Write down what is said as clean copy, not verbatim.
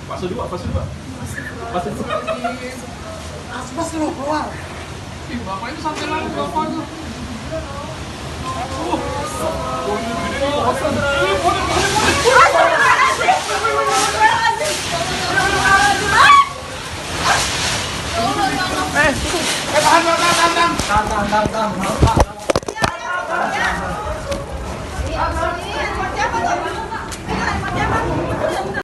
Fase 2, fase 2. Fase 2. Aspas lu keluar. Ih, bapak itu sampai lari bapak itu. Tahan.